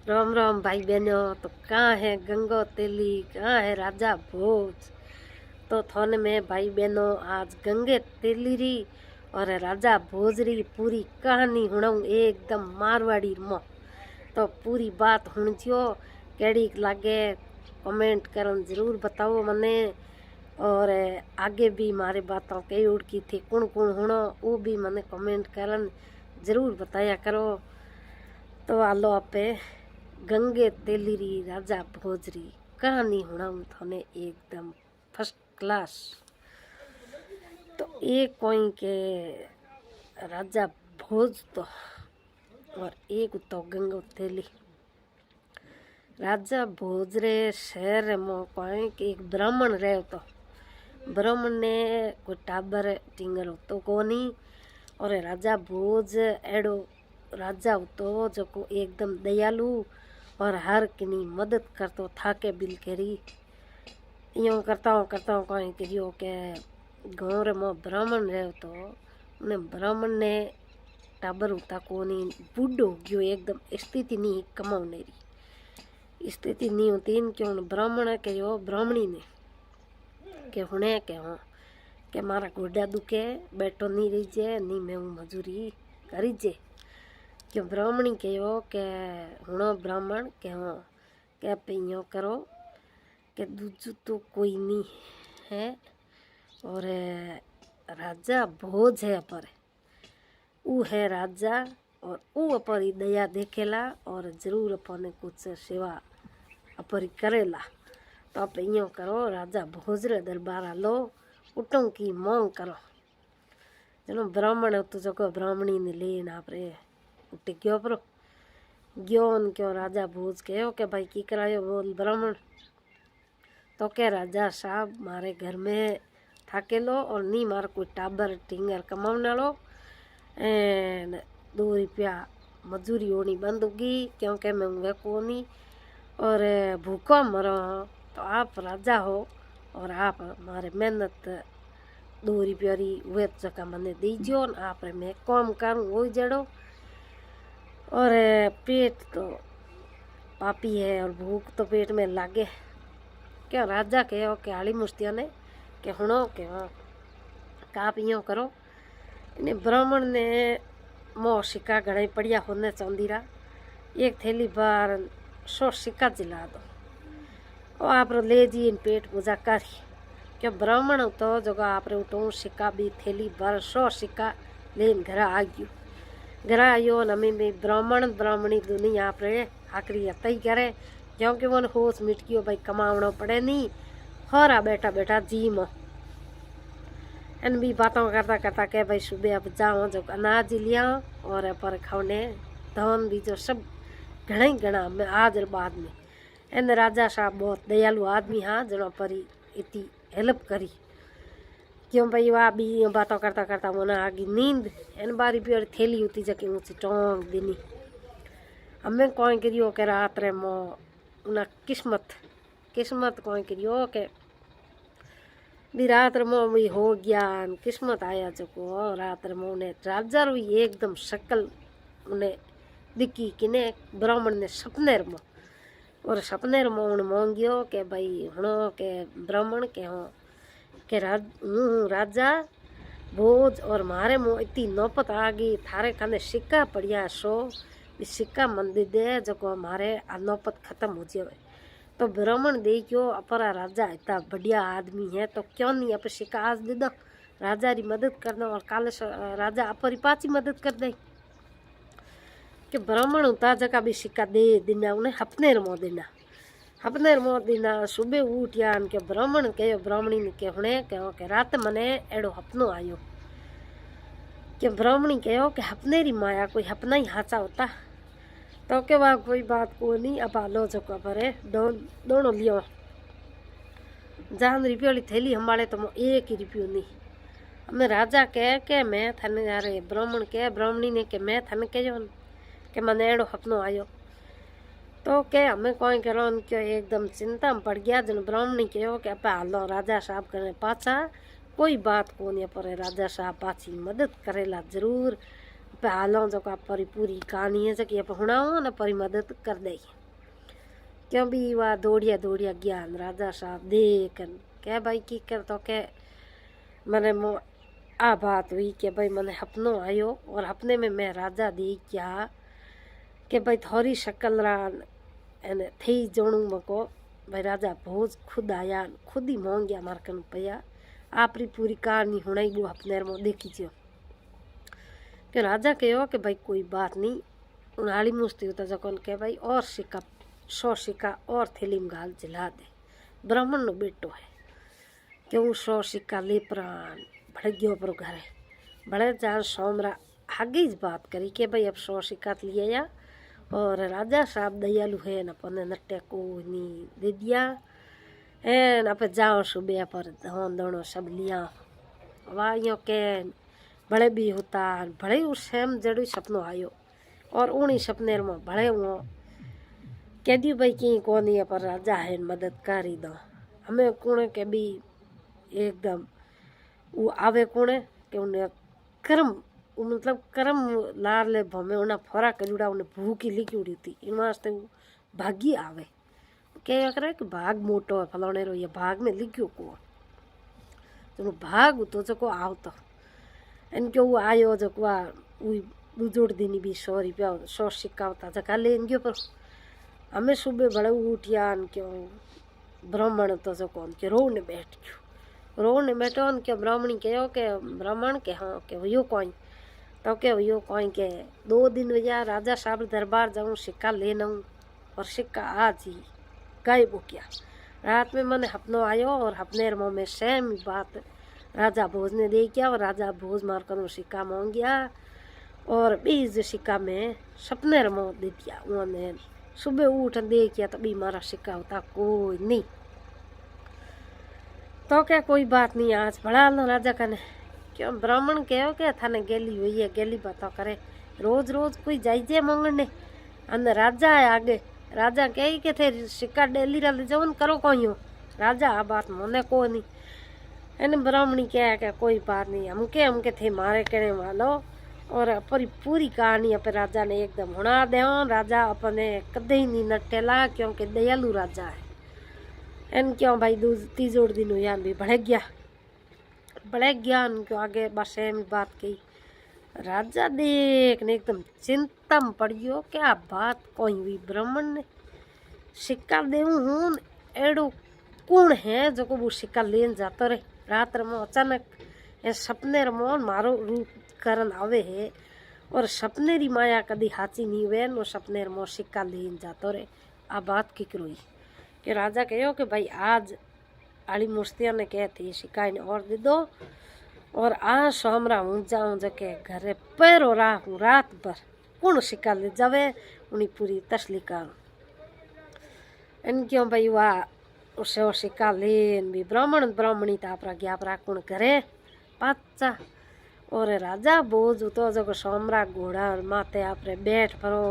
राम राम भाई बहनों। तो कहाँ है गंगो तेली, कहाँ है राजा भोज। तो थोने में भाई बहनों आज गंगे तेली री और राजा भोज री पूरी कहानी हुणाऊं एकदम मारवाड़ी में। तो पूरी बात हुणजियो, केड़ी लागे कमेंट करन जरूर बताओ मने। और आगे भी मारे बातों कई उड़की थी कुण कुण हुणो वो भी मने कमेंट करन जरूर बताया करो। तो आलो आपे गंगे तेलीरी राजा भोजरी कहानी हुणाऊं थोने एकदम फर्स्ट क्लास। तो एक कोई के राजा भोज तो और एक तो गंगो तेली। राजा भोज रे शहर में कोई के एक ब्राह्मण रहे तो ब्राह्मण ने कोई टाबर टिंगर तो कोनी। और राजा भोज एड़ो राजा तो जो को एकदम दयालु और हर किनी मदद करतो थाके बिल करी। यूँ करता हूँ कहीं करियो के गाँव रे मो ब्राह्मण रहे तो उन्हें ब्राह्मण ने टाबर उता कोनी बूढ़ो गयो एकदम स्थिति नहीं कमाने री स्थिति नहीं होती क्यों ब्राह्मण कहो ब्राह्मणी ने के हुणे के हो के मारा गोडा दुखे बैठो नहीं रहीजे नहीं मैं मजूरी करीजे। क्यों ब्राह्मणी कहो के हुणो ब्राह्मण के हो के पियो करो के दूजू तो कोई नहीं है। और राजा भोज है अपर ऊ है राजा और ऊ अपरी दया देखेला और जरूर अपने कुछ सेवा अपरी करेला। तो आप यो करो राजा भोज रे दरबार लो उठों की मांग करो। जनो ब्राह्मण तो जो ब्राह्मणी ने लेन आपरे उठ गयो परो गयो क्यों राजा भोज कहो के भाई की करायो बोल ब्राह्मण। तो क्या राजा साहब मारे घर में थाकेलो और नी मार कोई टाबर टिंगर कमावना लो एन 2 रुपया मजूरी होनी बंद होगी क्योंकि मैं वे कोनी और भूखा मरो। तो आप राजा हो और आप मारे मेहनत 2 रुपया री वे जगह मने दीजियो आप मैं काम करूँ वो जड़ो। और पेट तो पापी है और भूख तो पेट में लागे। क्या राजा कहो के आली मुस्तिया ने के हुणो के हाँ आप यो करो। इन्हें ब्राह्मण ने मोह सिक्का घड़ा पड़िया होने चांदीरा एक थैली बार 100 सिक्का जिला दो और आप ले जी इन पेट पूजा करी। क्या ब्राह्मण तो जो आप उठो सिक्का भी थैली बार 100 सिक्का लेन घर आ गयो। घर आयो नमी में ब्राह्मण ब्राह्मणी दुनिया आप आखिरी तय करे क्योंकि वो होश मिट गयो भाई कमावना पड़े नहीं हरा बैठा बैठा जी मो एन भी बातों करता करता कह भाई सुबह अब जाओ जो अनाज लिया और पर खाने धन भी जो सब घना ही घना में आज बाद में एन राजा साहब बहुत दयालु आदमी हाँ जनो परी इतनी हेल्प करी। क्यों भाई वाह भी बातों करता करता वो ना आगी नींद एन बारी भी थैली होती जके ऊँची टोंग दिनी हमें कौन करियो के रात रे मो उना किस्मत किस्मत कौन करियो के भी रात रमो भी हो गया किस्मत आया जो को रात रमो ने राजा रो एकदम शकल उन्हें दिखी किने ब्राह्मण ने सपने रमो और सपने रमो उन मांगियो के भाई हणो के ब्राह्मण के हो के राजा भोज और मारे मो इतनी नौपत आ गई थारे खाने सिक्का पड़िया 100 सिक्का मन दे दे जो को हमारे नौपत खत्म हो जाए। तो ब्राह्मण दे क्यों अपरा राजा इतना बढ़िया आदमी है तो क्यों नहीं आप सिक्का आज दे दो राजा री मदद करना और काले राजा अपरी पाची मदद कर दे। कि ब्राह्मण उता जगह भी सिक्का दे देना उन्हें अपने रमो देना सुबह उठिया के ब्राह्मण कहो ब्राह्मणी ने के हुणे कहो के रात मने एड़ो हपनो आयो। कि ब्राह्मणी कहो कि हपने री माया कोई हपना ही हाचा होता तो के बाद कोई बात को नहीं अब आलो जो खबर है दोनों लियो जान रुपये वाली थैली हमारे तो 1 रुपयो नहीं हमें राजा कह के मैं थने यारे ब्राह्मण के ब्राह्मणी ने के मैं थने कहो के मने एड़ो हपनो आयो। तो के हमें कौन करो उनके एकदम चिंता में पड़ गया जन ब्राह्मणी कहो कि आप हालो राजा साहब करे पाछा कोई बात को नहीं पर राजा साहब पाछी मदद करेला जरूर पे हालों जो आप परी पूरी कहानी है कि आप हुणाओ न परी मदद कर दे। क्यों भी वह दौड़िया दौड़िया ज्ञान राजा साहब देखन क्या भाई की कर तो के मैंने आ बात हुई कि भाई मैंने अपनो आयो और अपने में मैं राजा दी क्या कि भाई थोड़ी शक्ल रान एने थी जोणू मको भाई राजा भोज खुद आया खुद ही मोंग गया मार कन पया आपरी पूरी कहानी हुणाई गो अपने में देखी जो कि राजा कहो कि भाई कोई बात नहीं उनाली मुस्ती होता जकोन के भाई और सिक्का 100 सिक्का और थैली में गाल जला दे ब्राह्मण नो बेटो है कि वो 100 सिक्का ले प्राण भड़ गयो पर घरे बड़े जान सोमरा आगे ही बात करी कि भाई अब 100 सिक्का लिए या और राजा साहब दयालु है न पने नटे को नहीं दे दिया है न पे जाओ सुबह पर धन दोनों सब लिया वाइयों के बड़े भी होता बड़े उस सेम जड़ू सपनों आयो और उन्हीं सपने में बड़े वो कह दी भाई की कौन है पर राजा है मदद कर ही दो हमें कौन के भी एकदम वो आवे कौन के उन्हें कर्म मतलब कर्म लार ले भमे उन्हें फरा करूड़ा उन्हें भूखी लिखी उड़ी थी इन वास्ते वो भागी आवे क्या करे कि भाग मोटो है फलाने रो ये भाग में लिखियो को तो भाग तो जो को आओ तो इनके वो आयो जो को वो बुजुर्ग दिनी भी 100 रुपया 100 सिक्का होता जगह ले इनके पर हमें सुबह बड़े उठिया क्यों ब्राह्मण तो जो कौन के रोने बैठ गयो रोने बैठो के ब्राह्मणी कहो के ब्राह्मण के हाँ के वो कोई तो के वो कोई के 2 दिन भैया राजा साहब दरबार जाऊँ सिक्का लेना हूँ और सिक्का आज ही गायब हो गया रात में मैंने अपनो आयो और अपने मुँह में सेम बात राजा भोज ने दे किया और राजा भोज मार कर सिक्का मांग गया और 20 सिक्का में सपने रमो दे दिया उन्होंने सुबह उठ दे किया तभी मारा सिक्का होता कोई नहीं तो क्या कोई बात नहीं आज बड़ा लो राजा कने क्यों ब्राह्मण कहो क्या थाने गेली हुई है गेली बातों करे रोज रोज कोई जाइजे मांगने अंदर राजा है आगे राजा कही के थे सिक्का डेली रा ले जाओ करो कोई हो राजा आ बात मोने को नहीं एने ब्राह्मणी क्या है कोई बात नहीं हमके थे मारे कहने वालो और अपनी पूरी कहानी अपन राजा ने एकदम हुणा दे राजा अपने कदे ही नहीं नटेला क्योंकि दयालु राजा है एन क्यों भाई तीजोड़ दिन हुआ भी बढ़ गया उनको आगे बस एम बात कही राजा देख ने एकदम चिंता में पड़ गयो क्या बात कोई हुई ब्राह्मण ने सिक्का देऊ हूँ एड़ो कौन है जो को वो सिक्का लेन जाता रहे रात रमो अचानक ए सपने रमो मारो रूप करन आवे है और सपने री माया कदी हाची नहीं हुए नो सपने रमो सिक्का लेन जातो रे आ बात की करोई कि राजा कहो कि भाई आज आली मुस्तिया ने कहती सिक्का ने और दे दो और आज सोमरा हूँ जाऊँ जके घरे पैरो राहूँ रात भर कौन सिक्का ले जावे उन्हीं पूरी तसली कर इन क्यों भाई वाह उसे और सिक्का लेन भी ब्राह्मणी तापरा गया परा कौन करे पाचा और राजा बोझ तो जो सोमरा घोड़ा माते आपरे बैठ परो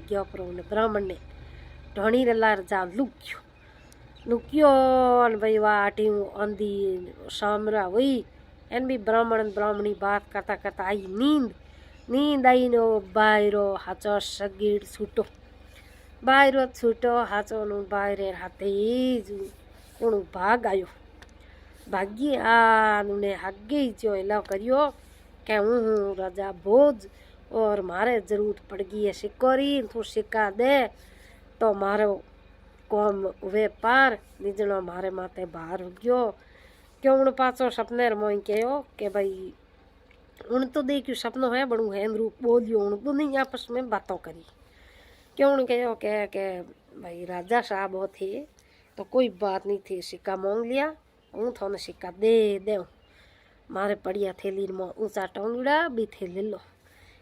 गयो परो ब्राह्मण ने ढोणी लार जा लुक्यो भाई वाह आटी आंधी सोमरा हुई एन भी ब्राह्मणी बात करता करता आई नींद आई नो बाहरो हाचो सगीर छूटो बाहरो छूटो हाचो नु बाहरे हाथे कोण भाग आयो भागी आने आगे जो एला करियो के हूँ राजा भोज और मारे जरूरत पड़ गई है सिक्कोरी तू सिक्का दे तो मारो कौम वे पार निजनो मारे माते बाहर हो गयो क्यों उन पाचो सपने मोई कहो के भाई उन तो देखियो सपनो है बड़ू है रूप बोलियो उन तो नहीं आपस में बातों करी क्यों उन कहो के भाई राजा साहब हो थे तो कोई बात नहीं थी सिक्का मांग लिया हूँ थोने सिक्का दे दे मारे पड़िया थैली में ऊंचा टोंगड़ा भी थे ले लो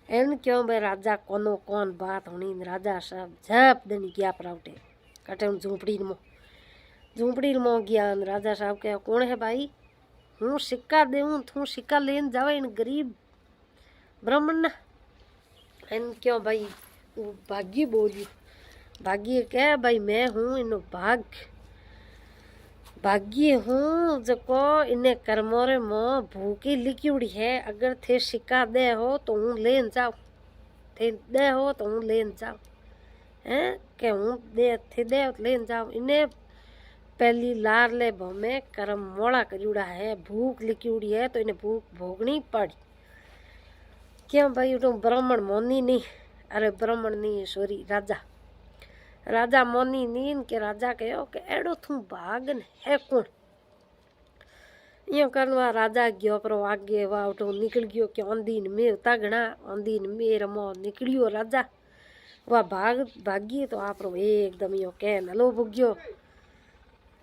एन क्यों भाई राजा कोनो कौन बात होनी राजा साहब झप देनी गया पराउटे कटे झूंपड़ी में गया राजा साहब कहो कौन है भाई हूँ सिक्का देऊँ तू सिक्का लेन जावे इन गरीब ब्राह्मण ना इन क्यों भाई वो भाग्य बोली भाग्य क्या भाई मैं हूँ इन भाग्य हूँ जको इन्हें कर्मोरे मो भूखी लिखी उड़ी है अगर थे सिक्का दे हो तो हूँ लेन जाओ थी दे हो तो हूँ लेन जाऊँ हैं के हूँ दे थी दे तो लेन जाऊँ इन्हें पहली लार ले भमे कर्म मोड़ा करूड़ा है भूख लिखी है तो इन्हें भूख भोगनी पड़ी क्यों भाई उठो ब्राह्मण मोनी नहीं अरे ब्राह्मण नहीं सॉरी राजा राजा मोनी नीन के राजा कहो कि एड़ो थू भागन है कौन यो करवा राजा गयो पर आगे वाह उठो निकल गयो कि आंधी में तगड़ा आंधी में रमो निकलियो राजा वह भागी तो आप एकदम यो कह नलो भुग्यो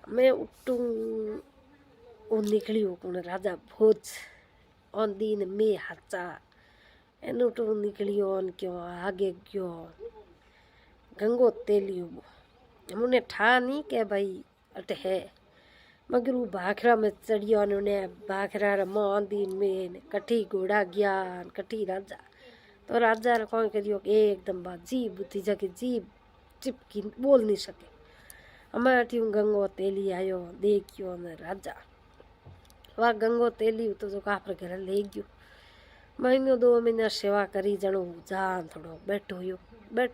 मैं उठू वो निकलियो कौन राजा भोज आंधी में हाचा एन उठू निकलियो क्यों आगे गयो गंगो तेलियो मुने ठा नहीं के भाई अट है मगर वो भाखरा में चढ़ियो ने भाखरा रमो आंधी में कठी घोड़ा ज्ञान कठी राजा तो राजा कौन करियो एकदम जीभ बुद्धि जगह जीभ चिपकी बोल नहीं सके हमारे अठी गंगो तेली आयो देखियो ने राजा वह गंगो तेली तो जो कापर घर ले गयो महीनो 2 महीना सेवा करी जणो जान थोड़ो बैठो हो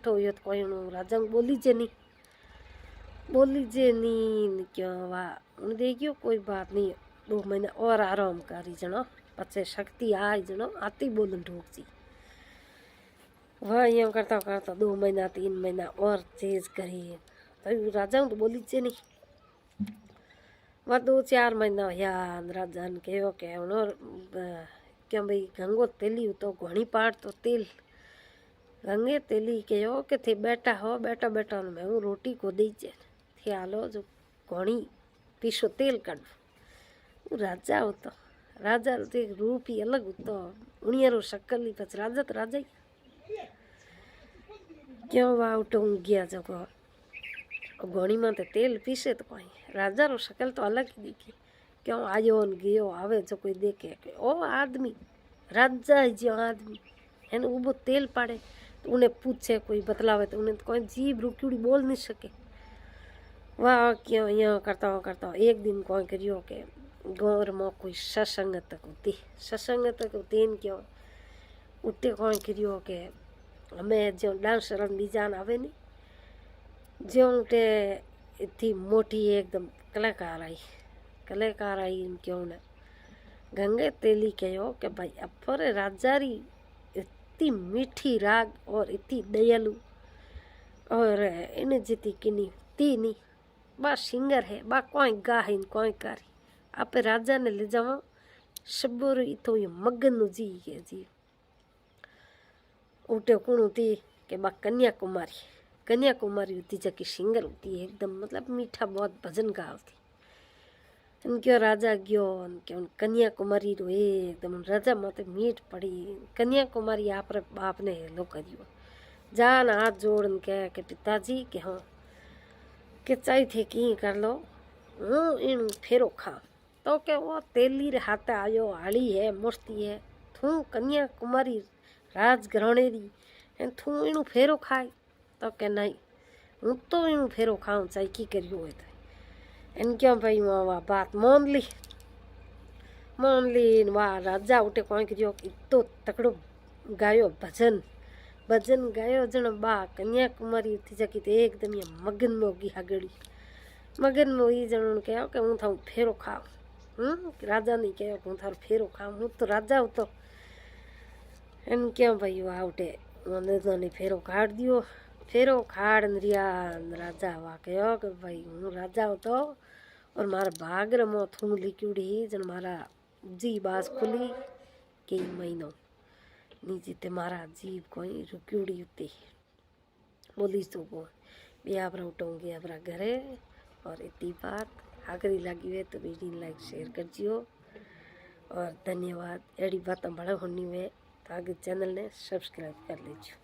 तो कोई राजा बोली जे नहीं क्यों वाह उन देखियो कोई बात नहीं 2 महीना और आराम करी जणो पचे शक्ति आई जणो आती बोलन ढूक जी वह यूँ करता 2 महीना 3 महीना और चीज करी तो राजा तो बोली जे नहीं वह 2-4 महीना याद राजा ने कहो के क्यों भाई गंगो तेली तो घणी पाट तो तेल गंगे तेली कहो कि थे बैठा हो बैठा बैठा मैं हूँ रोटी को दीजे थे आलो जो घणी पीसो तेल काढ़ राजा हो तो राजा तो रूप ही अलग होतो उनियारो शक्ल ही पच राजा तो राजा ही क्यों वाह उठो गया जो घोड़ी में तो तेल पीसे तो कोई राजा रो शक्ल तो अलग ही दिखी क्यों आयो न गयो आवे जो कोई देखे ओ आदमी राजा जो आदमी है ना वो तेल पाड़े तो उन्हें पूछे कोई बतलावे तो उन्हें तो कोई जीभ रुक्यूड़ी बोल नहीं सके वाह क्यों यहाँ करता हूँ एक दिन कौन करियो के गौर में कोई सत्संग तक होती क्यों उठे कौन करियो के हमें जो डांसर बीजान आवे नहीं जो उठे इतनी मोटी एकदम कलाकार आई क्यों न गंगे तेली कहो कि भाई अपर राजारी इतनी मीठी राग और इतनी दयालु और इन जीती किनी ती नहीं बा सिंगर है बा कोई गाही कोई कारी आप राजा ने ले जावा शब्बोर इतो ये मगन जी के जी उठे कुणु थी कि बा कन्याकुमारी होती जबकि सिंगर होती है एकदम मतलब मीठा बहुत भजन गावती क्यों राजा गयो क्यों कन्याकुमारी रो एकदम राजा माते मीठ पड़ी कन्याकुमारी आप बाप ने हेलो करियो जान हाथ जोड़न के पिताजी के हाँ के चाहे थे की कर लो हूँ इन फेरो खा तो के वो तेली रे हाथ आयो हाली है मूर्ति है थू कन्याकुमारी राजघराणेरी थू इन फेरो खाए तो के नहीं हूँ तो इन फेरो खाऊं चाहे की करियो है इन क्यों भाई वाह बात मान ली वाह राजा उठे कौन करियो इतो तकड़ो गायो भजन गायो जन बा कन्याकुमारी थी जकी तो एकदम ये मगन में होगी हगड़ी मगन में वही जन कहो कि हूँ थाऊ फेरो खाऊं राजा नहीं कहो कि हूँ थारो फेरो खाऊं हूँ तो राजा हूँ तो इन क्यों भाई वाह उठे उन्हें फेरो काट दियो फेरो खाड़ रिया राजा वाह कहो कि भाई हूँ राजा हूँ तो और मारा भाग रमो थू लिक्यूड़ी जन मारा जी बाज खुली कई महीनों नीचे ते मारा जीव कोई रुक्यूड़ी उते बोली तो वो भी आप उठोंगे अपना घरे और इतनी बात आखिरी लगी हुए तो वीडियो लाइक शेयर कर जियो और धन्यवाद एड़ी बातें बड़ा होनी हुए तो आगे चैनल ने सब्सक्राइब कर लीजिए।